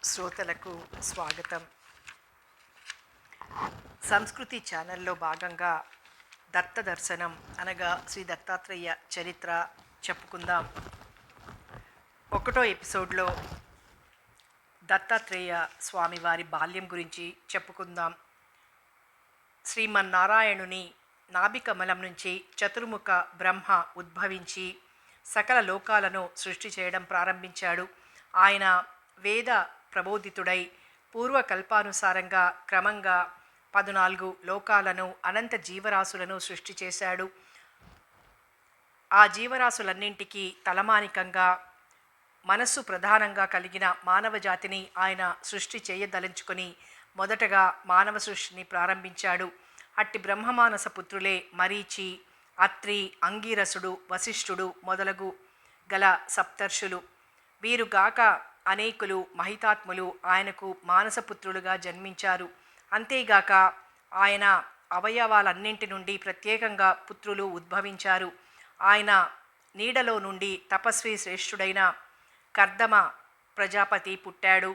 శ్రోతలకు స్వాగతం. సంస్కృతి ఛానల్లో భాగంగా దత్త దర్శనం అనగా శ్రీ దత్తాత్రేయ చరిత్ర చెప్పుకుందాం. ఒకటో ఎపిసోడ్లో దత్తాత్రేయ స్వామివారి బాల్యం గురించి చెప్పుకుందాం. శ్రీమన్నారాయణుని నాభికమలం నుంచి చతుర్ముఖ బ్రహ్మ ఉద్భవించి సకల లోకాలను సృష్టి చేయడం ప్రారంభించాడు. ఆయన వేద ప్రబోధితుడై పూర్వకల్పానుసారంగా క్రమంగా 14 లోకాలను అనంత జీవరాశులను సృష్టి చేశాడు. ఆ జీవరాశులన్నింటికీ తలమానికంగా మనస్సు ప్రధానంగా కలిగిన మానవ జాతిని ఆయన సృష్టి చేయదలుచుకొని మొదటగా మానవ సృష్టిని ప్రారంభించాడు. అట్టి బ్రహ్మమానస పుత్రులే మరీచి, అత్రి, అంగీరసుడు, వశిష్ఠుడు మొదలగు గల సప్తర్షులు. వీరుగాక అనేకులు మహితాత్ములు ఆయనకు మానసపుత్రులుగా జన్మించారు. అంతేగాక ఆయన అవయవాలన్నింటి నుండి ప్రత్యేకంగా పుత్రులు ఉద్భవించారు. ఆయన నీడలో నుండి తపస్వి శ్రేష్ఠుడైన కర్దమ ప్రజాపతి పుట్టాడు.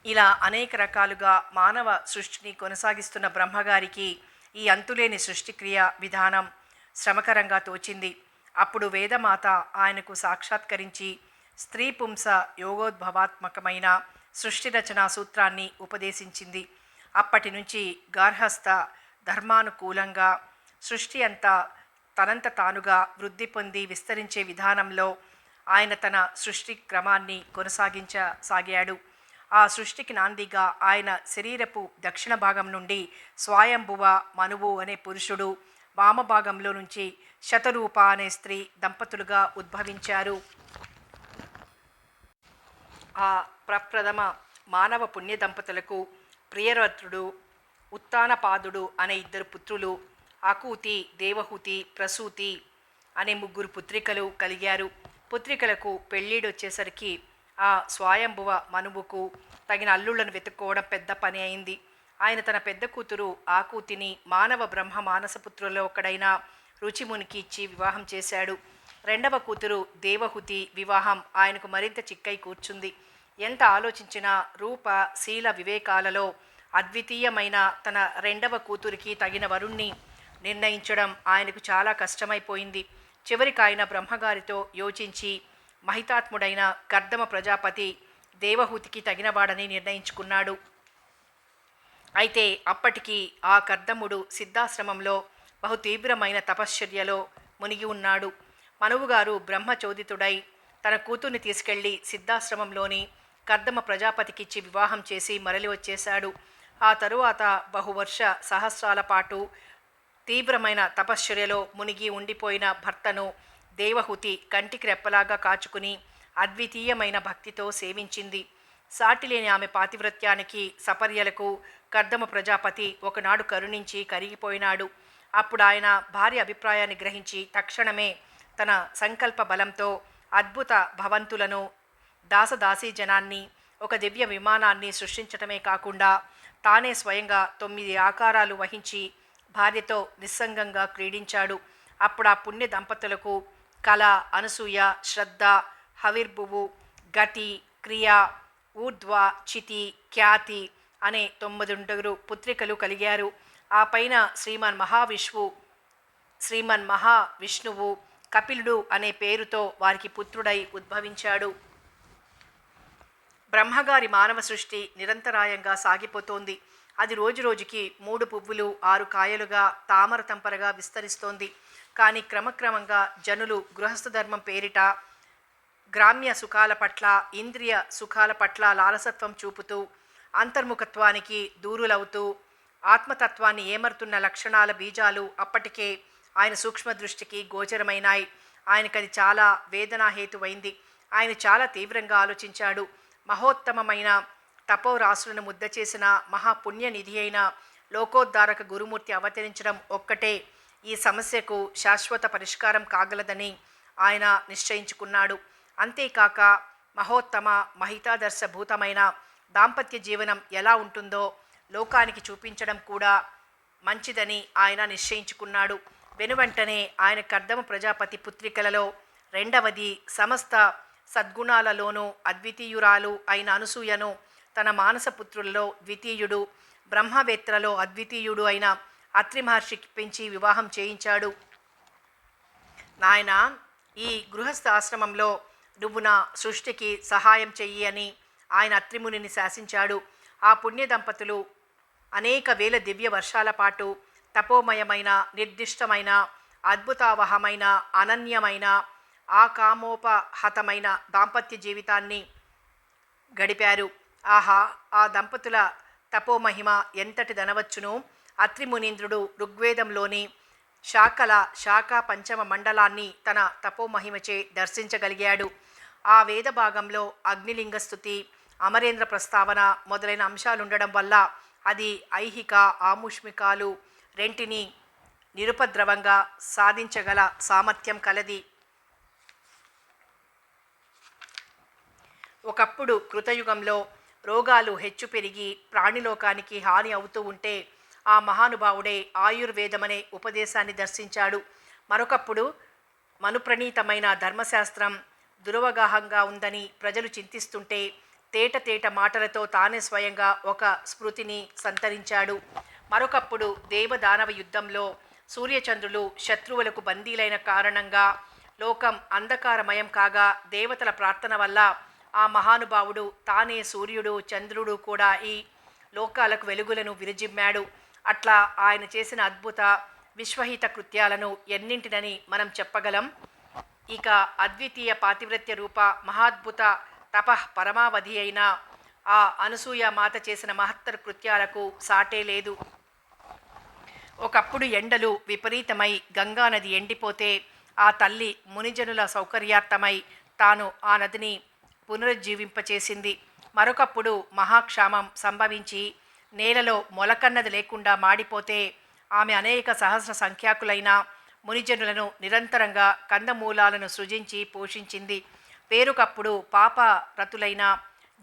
ఇలా అనేక రకాలుగా మానవ సృష్టిని కొనసాగిస్తున్న బ్రహ్మగారికి ఈ అంతులేని సృష్టిక్రియ విధానం శ్రమకరంగా తోచింది. అప్పుడు వేదమాత ఆయనకు సాక్షాత్కరించి స్త్రీ పుంస యోగోద్భవాత్మకమైన సృష్టి రచనా సూత్రాన్ని ఉపదేశించింది. అప్పటి నుంచి గార్హస్థ ధర్మానుకూలంగా సృష్టి అంతా తనంత తానుగా వృద్ధి పొంది విస్తరించే విధానంలో ఆయన తన సృష్టి క్రమాన్ని కొనసాగించసాగాడు. ఆ సృష్టికి నాందిగా ఆయన శరీరపు దక్షిణ భాగం నుండి స్వయంభువ మనువు అనే పురుషుడు, వామభాగంలో నుంచి శతరూప అనే స్త్రీ దంపతులుగా ఉద్భవించారు. ఆ ప్రప్రథమ మానవ పుణ్య దంపతులకు ప్రియరత్రుడు, ఉత్తానపాదుడు అనే 2 పుత్రులు, ఆకూతి, దేవహూతి, ప్రసూతి అనే 3 పుత్రికలు కలిగారు. పుత్రికలకు పెళ్ళిడొచ్చేసరికి ఆ స్వయంభువ మనువుకు తగిన అల్లుళ్లను వెతుక్కోవడం పెద్ద పని అయింది. ఆయన తన పెద్ద కూతురు ఆకూతిని మానవ బ్రహ్మ మానసపుత్రుల్లో ఒకడైన రుచిమునికి ఇచ్చి వివాహం చేశాడు. రెండవ కూతురు దేవహూతి వివాహం ఆయనకు మరింత చిక్కై కూర్చుంది. ఎంత ఆలోచించినా రూప శీల వివేకాలలో అద్వితీయమైన తన రెండవ కూతురికి తగిన వరుణ్ణి నిర్ణయించడం ఆయనకు చాలా కష్టమైపోయింది. చివరికి ఆయన బ్రహ్మగారితో యోచించి మహితాత్ముడైన కర్దమ ప్రజాపతి దేవహూతికి తగినవాడని నిర్ణయించుకున్నాడు. అయితే అప్పటికి ఆ కర్దముడు సిద్ధాశ్రమంలో బహు తీవ్రమైన తపశ్చర్యలో మునిగి ఉన్నాడు. మనువుగారు బ్రహ్మచోదితుడై తన కూతుర్ని తీసుకెళ్లి సిద్ధాశ్రమంలోని కర్దమ ప్రజాపతికిచ్చి వివాహం చేసి మరలి వచ్చేశాడు. ఆ తరువాత బహువర్ష సహస్రాల పాటు తీవ్రమైన తపశ్చర్యలో మునిగి ఉండిపోయిన భర్తను దేవహూతి కంటికి రెప్పలాగా కాచుకుని అద్వితీయమైన భక్తితో సేవించింది. సాటిలేని ఆమె పాతివ్రత్యానికి సపర్యలకు కర్దమ ప్రజాపతి ఒకనాడు కరుణించి కరిగిపోయినాడు. అప్పుడు ఆయన భార్య అభిప్రాయాన్ని గ్రహించి తక్షణమే తన సంకల్ప బలంతో అద్భుత భవంతులను, దాసదాసీ జనాన్ని, ఒక దివ్య విమానాన్ని సృష్టించటమే కాకుండా తానే స్వయంగా 9 ఆకారాలు వహించి భార్యతో నిస్సంగంగా క్రీడించాడు. అప్పుడు ఆ పుణ్య దంపతులకు కళ, అనసూయ, శ్రద్ధ, హవిర్భువు, గతి, క్రియ, ఊర్ధ్వ, చితి, ఖ్యాతి అనే 9 పుత్రికలు కలిగారు. ఆ పైన శ్రీమన్ మహావిష్ణువు కపిలుడు అనే పేరుతో వారికి పుత్రుడై ఉద్భవించాడు. బ్రహ్మగారి మానవ సృష్టి నిరంతరాయంగా సాగిపోతోంది. అది రోజురోజుకి 3 పువ్వులు 6 కాయలుగా తామర తంపరగా విస్తరిస్తోంది. కానీ క్రమక్రమంగా జనులు గృహస్థ ధర్మం పేరిట గ్రామ్య సుఖాల పట్ల, ఇంద్రియ సుఖాల పట్ల లాలసత్వం చూపుతూ అంతర్ముఖత్వానికి దూరులవుతూ ఆత్మతత్వాన్ని ఏమరుతున్న లక్షణాల బీజాలు అప్పటికే ఆయన సూక్ష్మ దృష్టికి గోచరమైనాయి. ఆయనకది చాలా వేదనాహేతువైంది. ఆయన చాలా తీవ్రంగా ఆలోచించాడు. మహోత్తమమైన తపోరాశులను ముద్ద చేసిన మహాపుణ్యనిధి అయిన లోకోద్ధారక గురుమూర్తి అవతరించడం ఒక్కటే ఈ సమస్యకు శాశ్వత పరిష్కారం కాగలదని ఆయన నిశ్చయించుకున్నాడు. అంతేకాక మహోత్తమ మహితాదర్శభూతమైన దాంపత్య జీవనం ఎలా ఉంటుందో లోకానికి చూపించడం కూడా మంచిదని ఆయన నిశ్చయించుకున్నాడు. వెనువెంటనే ఆయన కర్దమ ప్రజాపతి పుత్రికలలో రెండవది సమస్త సద్గుణాలలోనూ అద్వితీయురాలు అయిన అనసూయను తన మానసపుత్రులలో ద్వితీయుడు, బ్రహ్మవేత్తలలో అద్వితీయుడు అయిన అత్రి మహర్షికి పెంచి వివాహం చేయించాడు. నాయన, ఈ గృహస్థ ఆశ్రమంలో నువ్వు నా సృష్టికి సహాయం చెయ్యి అని ఆయన అత్రిమునిని శాసించాడు. ఆ పుణ్య దంపతులు అనేక వేల దివ్య వర్షాల పాటు తపోమయమైన, నిర్దిష్టమైన, అద్భుతావహమైన, అనన్యమైన, ఆకామోపహతమైన దాంపత్య జీవితాన్ని గడిపారు. ఆహా, ఆ దంపతుల తపోమహిమ ఎంతటి దనవచ్చును! అత్రి మునీంద్రుడు ఋగ్వేదంలోని శాఖా పంచమ మండలాన్ని తన తపోమహిమచే దర్శించగలిగాడు. ఆ వేద భాగంలో అగ్నిలింగ స్థుతి, అమరేంద్ర ప్రస్తావన మొదలైన అంశాలుండడం వల్ల అది ఐహిక, ఆముష్మికాలు రెంటిని నిరుపద్రవంగా సాధించగల సామర్థ్యం కలది. ఒకప్పుడు కృతయుగంలో రోగాలు హెచ్చు పెరిగి ప్రాణిలోకానికి హాని అవుతూ ఉంటే ఆ మహానుభావుడే ఆయుర్వేదమనే ఉపదేశాన్ని దర్శించాడు. మరొకప్పుడు మనుప్రణీతమైన ధర్మశాస్త్రం దురవగాహంగా ఉందని ప్రజలు చింతిస్తుంటే తేట మాటలతో తానే స్వయంగా ఒక స్మృతిని సంతరించాడు. మరొకప్పుడు దేవదానవ యుద్ధంలో సూర్యచంద్రులు శత్రువులకు బందీలైన కారణంగా లోకం అంధకారమయం కాగా దేవతల ప్రార్థన వల్ల ఆ మహానుభావుడు తానే సూర్యుడు, చంద్రుడు కూడా ఈ లోకాలకు వెలుగులను విరజిమ్మాడు. అట్లా ఆయన చేసిన అద్భుత విశ్వహిత కృత్యాలను ఎన్నింటినని మనం చెప్పగలం? ఇక అద్వితీయ పాతివ్రత్య రూప మహాద్భుత తపః పరమావధి అయిన ఆ అనసూయ మాత చేసిన మహత్తర కృత్యాలకు సాటే లేదు. ఒకప్పుడు ఎండలు విపరీతమై గంగానది ఎండిపోతే ఆ తల్లి మునిజనుల సౌకర్యార్థమై తాను ఆ నదిని పునరుజ్జీవింపచేసింది. మరొకప్పుడు మహాక్షామం సంభవించి నేలలో మొలకన్నది లేకుండా మాడిపోతే ఆమె అనేక సహస్ర సంఖ్యాకులైన మునిజనులను నిరంతరంగా కందమూలాలను సృజించి పోషించింది. పేరుకప్పుడు పాపరతులైన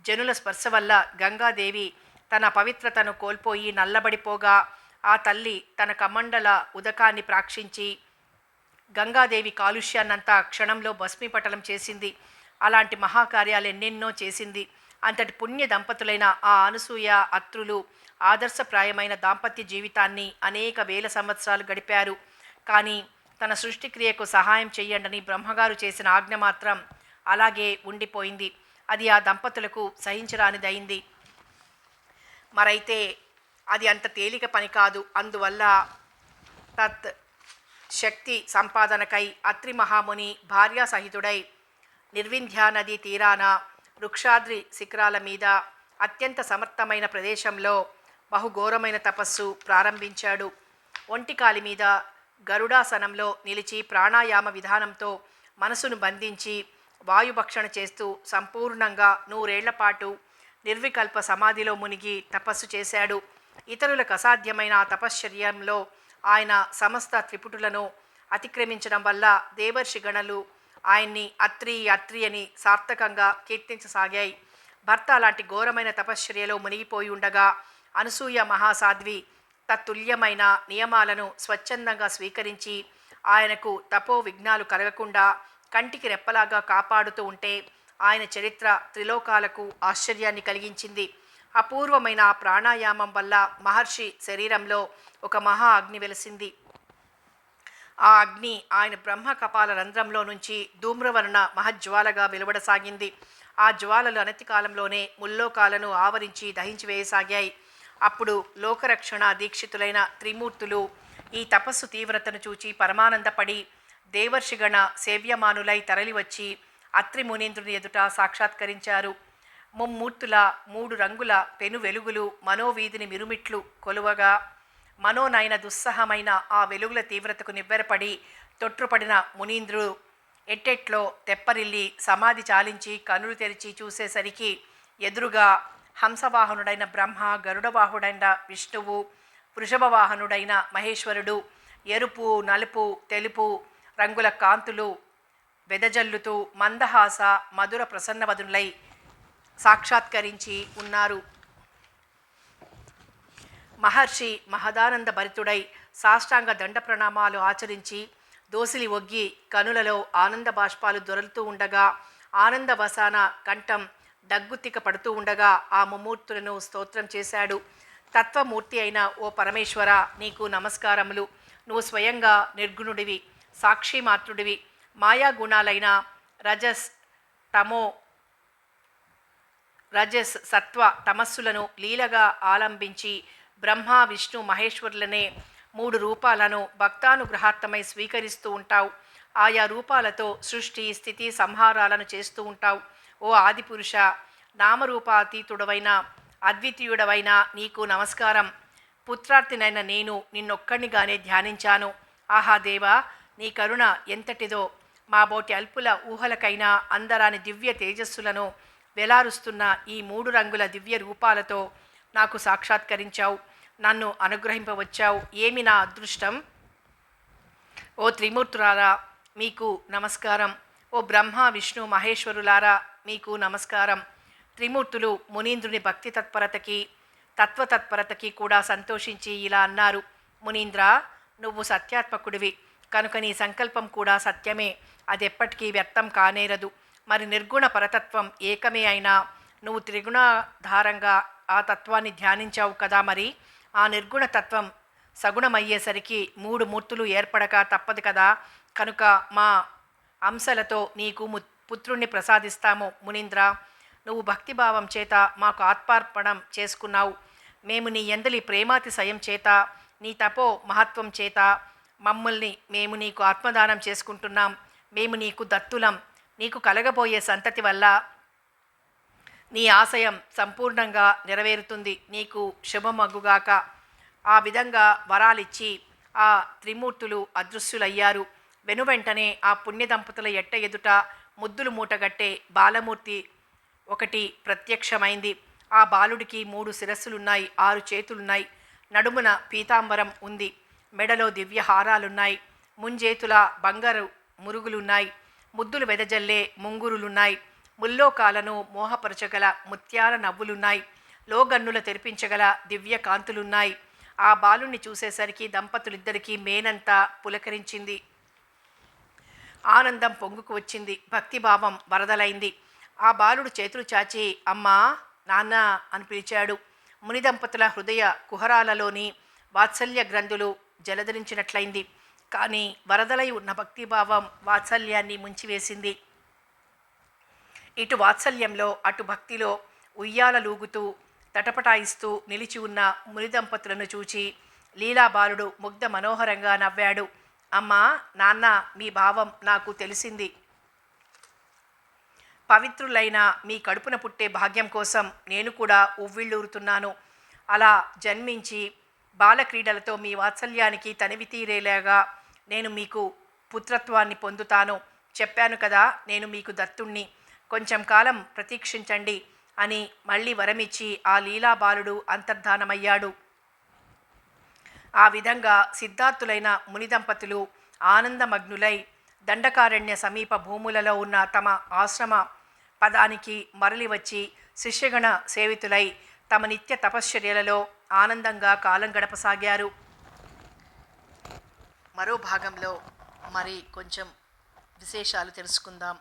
జనుల స్పర్శ వల్ల గంగాదేవి తన పవిత్రతను కోల్పోయి నల్లబడిపోగా ఆ తల్లి తన కమండల ఉదకాన్ని ప్రాక్షించి గంగాదేవి కాలుష్యాన్నంతా క్షణంలో భస్మీపటలం చేసింది. అలాంటి మహాకార్యాలు ఎన్నెన్నో చేసింది. అంతటి పుణ్య దంపతులైన ఆ అనసూయ, అత్రులు ఆదర్శప్రాయమైన దాంపత్య జీవితాన్ని అనేక వేల సంవత్సరాలు గడిపారు. కానీ తన సృష్టిక్రియకు సహాయం చెయ్యండని బ్రహ్మగారు చేసిన ఆజ్ఞ మాత్రం అలాగే ఉండిపోయింది. అది ఆ దంపతులకు సహించరానిదైంది. మరైతే అది అంత తేలిక పని కాదు. అందువల్ల తత్ శక్తి సంపాదనకై అత్రి మహాముని భార్యాసహితుడై నిర్వింధ్యా నదీ తీరాన వృక్షాద్రి శిఖరాల మీద అత్యంత సమర్థమైన ప్రదేశంలో బహుఘోరమైన తపస్సు ప్రారంభించాడు. ఒంటికాలి మీద గరుడాసనంలో నిలిచి ప్రాణాయామ విధానంతో మనసును బంధించి వాయుభక్షణ చేస్తూ సంపూర్ణంగా 100 ఏళ్ల పాటు నిర్వికల్ప సమాధిలో మునిగి తపస్సు చేశాడు. ఇతరులకు అసాధ్యమైన ఆ తపశ్చర్యంలో ఆయన సమస్త త్రిపుటులను అతిక్రమించడం వల్ల దేవర్షి గణలు ఆయన్ని అత్రి అని సార్థకంగా కీర్తించసాగాయి. భర్త అలాంటి ఘోరమైన తపశ్చర్యలో మునిగిపోయి ఉండగా అనసూయ మహాసాధ్వి తత్తుల్యమైన నియమాలను స్వచ్ఛందంగా స్వీకరించి ఆయనకు తపో విఘ్నాలు కలగకుండా కంటికి రెప్పలాగా కాపాడుతూ ఉంటే ఆయన చరిత్ర త్రిలోకాలకు ఆశ్చర్యాన్ని కలిగించింది. అపూర్వమైన ఆ ప్రాణాయామం వల్ల మహర్షి శరీరంలో ఒక మహా అగ్ని వెలిసింది. ఆ అగ్ని ఆయన బ్రహ్మ కపాల రంధ్రంలో నుంచి ధూమ్రవర్ణ మహజ్వాలగా వెలువడసాగింది. ఆ జ్వాలలు అనతి కాలంలోనే ముల్లోకాలను ఆవరించి దహించి వేయసాగాయి. అప్పుడు లోకరక్షణ దీక్షితులైన త్రిమూర్తులు ఈ తపస్సు తీవ్రతను చూచి పరమానందపడి దేవర్షిగణ సేవ్యమానులై తరలివచ్చి అత్రి మునీంద్రుని ఎదుట సాక్షాత్కరించారు. ముమ్మూర్తుల 3 రంగుల పెను వెలుగులు మనోవీధిని మిరుమిట్లు కొలువగా మనోనయన దుస్సహమైన ఆ వెలుగుల తీవ్రతకు నివ్వెరపడి తొట్రుపడిన మునీంద్రుడు ఎట్టెట్లో తెప్పరిల్లి సమాధి చాలించి కనులు తెరిచి చూసేసరికి ఎదురుగా హంసవాహనుడైన బ్రహ్మ, గరుడవాహుడైన విష్ణువు, వృషభవాహనుడైన మహేశ్వరుడు ఎరుపు, నలుపు, తెలుపు రంగుల కాంతులు వెదజల్లుతూ మందహాస మధుర ప్రసన్నవదులై సాక్షాత్కరించి ఉన్నారు. మహర్షి మహదానంద భరితుడై సాష్టాంగ దండ ప్రణామాలు ఆచరించి దోసిలి ఒగ్గి కనులలో ఆనంద బాష్పాలు దొరలుతూ ఉండగా ఆనందవసాన కంఠం దగ్గుత్తిక పడుతూ ఉండగా ఆ ముమ్మూర్తులను స్తోత్రం చేశాడు. తత్వమూర్తి అయిన ఓ పరమేశ్వర, నీకు నమస్కారములు. నువ్వు స్వయంగా నిర్గుణుడివి, సాక్షిమాత్రుడివి. మాయా గుణాలైన రజస్ తమో రజస్ సత్వ తమస్సులను లీలగా ఆలంబించి బ్రహ్మ విష్ణు మహేశ్వరులనే 3 రూపాలను భక్తానుగ్రహార్థమై స్వీకరిస్తూ ఉంటావు. ఆయా రూపాలతో సృష్టి స్థితి సంహారాలను చేస్తూ ఉంటావు. ఓ ఆదిపురుష, నామరూపాతీతుడవైన అద్వితీయుడవైన నీకు నమస్కారం. పుత్రార్థినైన నేను నిన్నొక్కడినిగానే ధ్యానించాను. ఆహా దేవా, నీ కరుణ ఎంతటిదో! మా బోటి అల్పుల ఊహలకైనా అందరాని దివ్య తేజస్సులను వెలారుస్తున్న ఈ 3 రంగుల దివ్య రూపాలతో నాకు సాక్షాత్కరించావు, నన్ను అనుగ్రహింపవచ్చావు. ఏమి నా అదృష్టం! ఓ త్రిమూర్తులారా మీకు నమస్కారం. ఓ బ్రహ్మ విష్ణు మహేశ్వరులారా మీకు నమస్కారం. త్రిమూర్తులు మునీంద్రుని భక్తి తత్పరతకి తత్వతత్పరతకి కూడా సంతోషించి ఇలా అన్నారు: మునీంద్ర, నువ్వు సత్యాత్మకుడివి కనుక నీ సంకల్పం కూడా సత్యమే, అది ఎప్పటికీ వ్యర్థం కానేరదు. మరి నిర్గుణ పరతత్వం ఏకమే అయినా నువ్వు త్రిగుణాధారంగా ఆ తత్వాన్ని ధ్యానించావు కదా, మరి ఆ నిర్గుణ తత్వం సగుణమయ్యేసరికి 3 మూర్తులు ఏర్పడక తప్పదు కదా. కనుక మా అంశలతో నీకు పుత్రుణ్ణి ప్రసాదిస్తాము. మునీంద్ర, నువ్వు భక్తిభావం చేత మాకు ఆత్మార్పణం చేసుకున్నావు. మేము నీ యందలి ప్రేమాతిశయం చేత, నీ తపో మహత్వం చేత మేము నీకు ఆత్మదానం చేసుకుంటున్నాం. మేము నీకు దత్తులం. నీకు కలగబోయే సంతతి వల్ల నీ ఆశయం సంపూర్ణంగా నెరవేరుతుంది. నీకు శుభమగ్గుగాక. ఆ విధంగా వరాలిచ్చి ఆ త్రిమూర్తులు అదృశ్యులయ్యారు. వెనువెంటనే ఆ పుణ్య దంపతుల ఎదుట ముద్దులు మూటగట్టే బాలమూర్తి ఒకటి ప్రత్యక్షమైంది. ఆ బాలుడికి 3 శిరస్సులున్నాయి, 6 చేతులున్నాయి, నడుమున పీతాంబరం ఉంది, మెడలో దివ్య హారాలున్నాయి, ముంజేతుల బంగారు మురుగులున్నాయి, ముద్దులు వెదజల్లే ముంగురులున్నాయి, ముల్లోకాలను మోహపరచగల ముత్యాల నవ్వులున్నాయి, లోగన్నుల తెరిపించగల దివ్య కాంతులున్నాయి. ఆ బాలుణ్ణి చూసేసరికి దంపతులిద్దరికీ మేనంతా పులకరించింది. ఆనందం పొంగుకు వచ్చింది. భక్తిభావం వరదలైంది. ఆ బాలుడు చేతులు చాచి అమ్మా, నాన్న అని పిలిచాడు. ముని దంపతుల హృదయ కుహరాలలోని వాత్సల్య గ్రంథులు జలధరించినట్లయింది. కానీ వరదలై ఉన్న భక్తిభావం వాత్సల్యాన్ని ముంచివేసింది. ఇటు వాత్సల్యంలో అటు భక్తిలో ఉయ్యాలలూగుతూ తటపటాయిస్తూ నిలిచి ఉన్న ముని దంపతులను చూచి లీలాబాలుడు ముగ్ధ మనోహరంగా నవ్వాడు. అమ్మా, నాన్న, మీ భావం నాకు తెలిసింది. పవిత్రులైన మీ కడుపున పుట్టే భాగ్యం కోసం నేను కూడా ఉవ్విళ్ళూరుతున్నాను. అలా జన్మించి బాలక్రీడలతో మీ వాత్సల్యానికి తనివి తీరేలాగా నేను మీకు పుత్రత్వాన్ని పొందుతాను. చెప్పాను కదా, నేను మీకు దత్తుణ్ణి. కొంచెం కాలం ప్రతీక్షించండి అని మళ్ళీ వరమిచ్చి ఆ లీలాబాలుడు అంతర్ధానమయ్యాడు. ఆ విధంగా సిద్ధార్థులైన ముని దంపతులు ఆనందమగ్నులై దండకారణ్య సమీప భూములలో ఉన్న తమ ఆశ్రమ పదానికి మరలి వచ్చి శిష్యగణ సేవితులై తమ నిత్య తపశ్చర్యలలో ఆనందంగా కాలం గడపసాగారు. మరో భాగంలో మరి కొంచెం విశేషాలు తెలుసుకుందాం.